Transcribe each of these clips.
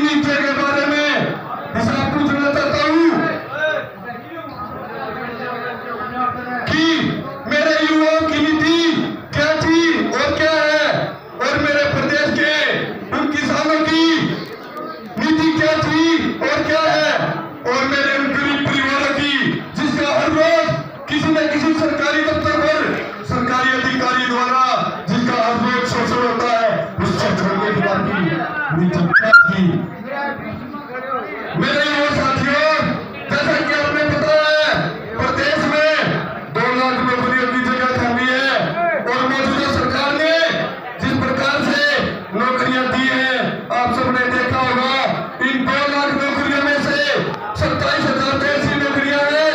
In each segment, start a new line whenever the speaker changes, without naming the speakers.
नीतियों के बारे में हिसाब पूछना चाहता हूँ कि मेरे युवाओं की नीति क्या थी और क्या है, और मेरे प्रदेश के उन किसानों की नीति क्या थी और क्या है, और मेरे उन गरीब परिवारों की जिसका हर रोज किसी न किसी सरकारी दफ्तर पर सरकारी अधिकारी द्वारा जिसका हर रोज शोषण होता है, उस शोषण के खिलाफ की नीति क्या थी। मेरे युवा साथियों, जैसा कि आपने बताया प्रदेश में 2 लाख नौकरियों की जगह खाली है, और मौजूदा सरकार ने जिस प्रकार से नौकरियां दी है, आप सबने देखा होगा। इन 2 लाख नौकरियों में से 27,000 ऐसी नौकरियां हैं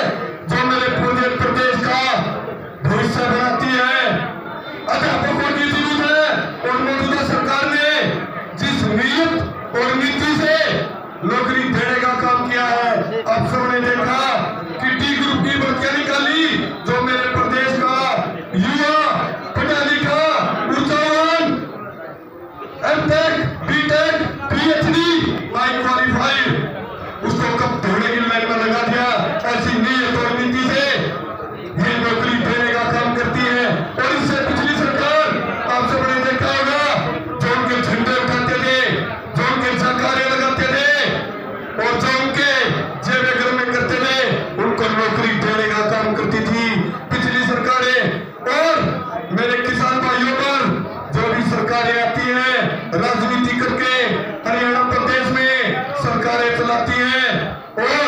जो मेरे पूरे प्रदेश का भविष्य बनाती है। अध्यापकों की जरूरत है, और मौजूदा सरकार ने जिस नीयत और नीति से नौकरी देने का काम किया है, आप सबने देखा कि डी ग्रुप की भर्तियां निकाली जो मेरे प्रदेश का युवा पढ़ा लिखा ऊर्जावान MTech, BTech, PhD like qualified उसको कब धोने की लाइन में लगा दिया। ऐसी नीयत और नीति से ये नौकरी देने का काम करती है। और इससे पिछली सरकार आप सबने देखा होगा, जो उनके झंडे उठाते थे, जो उनके जयकारे लगाते थे, और जो उनके जेबे घर में करते थे, उनको नौकरी देने का काम करती थी पिछली सरकारें। और मेरे किसान भाइयों पर जो भी सरकारें आती हैं, राजनीति करके हरियाणा प्रदेश में सरकारें चलाती हैं, और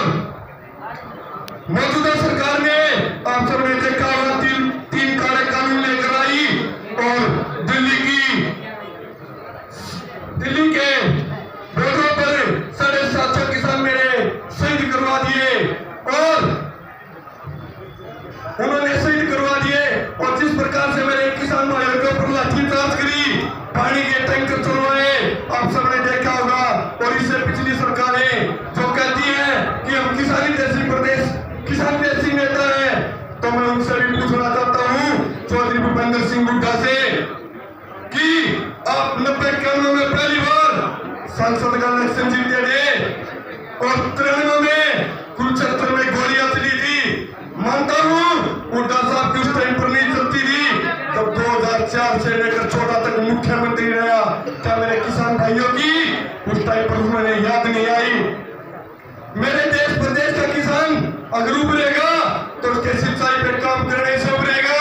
मौजूदा सरकार ने आप सबने देखा होगा तीन काले कानून लेकर आई, और दिल्ली के रोडों पर 750 किसान मेरे शहीद करवा दिए, और उन्होंने शहीद करवा दिए। और जिस प्रकार से मेरे किसान भाइयों के ऊपर लाठीचार्ज करी, पानी के टैंकर चलवाए, आप सबने देखा होगा। और इससे पिछली सरकारें जो कहती हैं कि हम किसान देशी नेता है, तो मैं उनसे भी पूछना चाहता हूँ चौधरी भूपेंद्र सिंह हुड्डा से कि आप 90-91 में पहली बार संसद का इलेक्शन जीते थे, और 93 में कुरुक्षेत्र में गोलियां चली थी। मानता हूँ हुड्डा साहब की उस टाइम पर नहीं चलती थी, जब 2004 से लेकर 14 तक मुख्यमंत्री रहा। क्या मेरे किसान भाइयों की उस टाइम पर उन्होंने याद नहीं आई? मेरे देश प्रदेश का किसान अगर उभरेगा तो उसके सिंचाई पे काम करने से उभरेगा,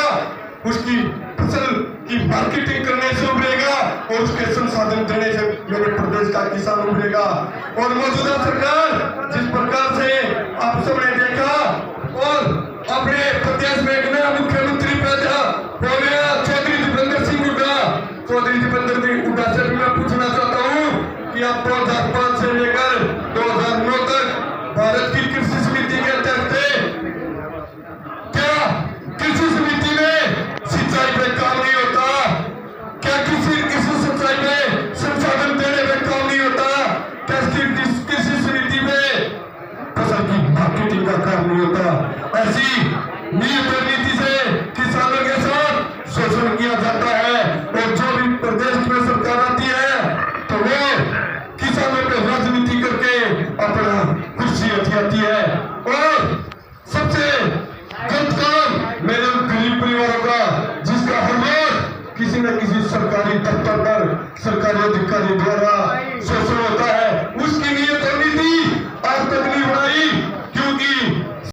उसकी फसल की मार्केटिंग करने से उभरेगा, और उसके संसाधन देने से मेरे प्रदेश का किसान उभरेगा। और मौजूदा सरकार जिस प्रकार से आप सबने देखा, और अपने प्रदेश में एक नया मुख्यमंत्री पैदा हो गया चौधरी दीपेंद्र सिंह हुड्डा। चौधरी दीपेंद्र सिंह हुड्डा से मैं पूछना चाहता हूँ कि आप 2000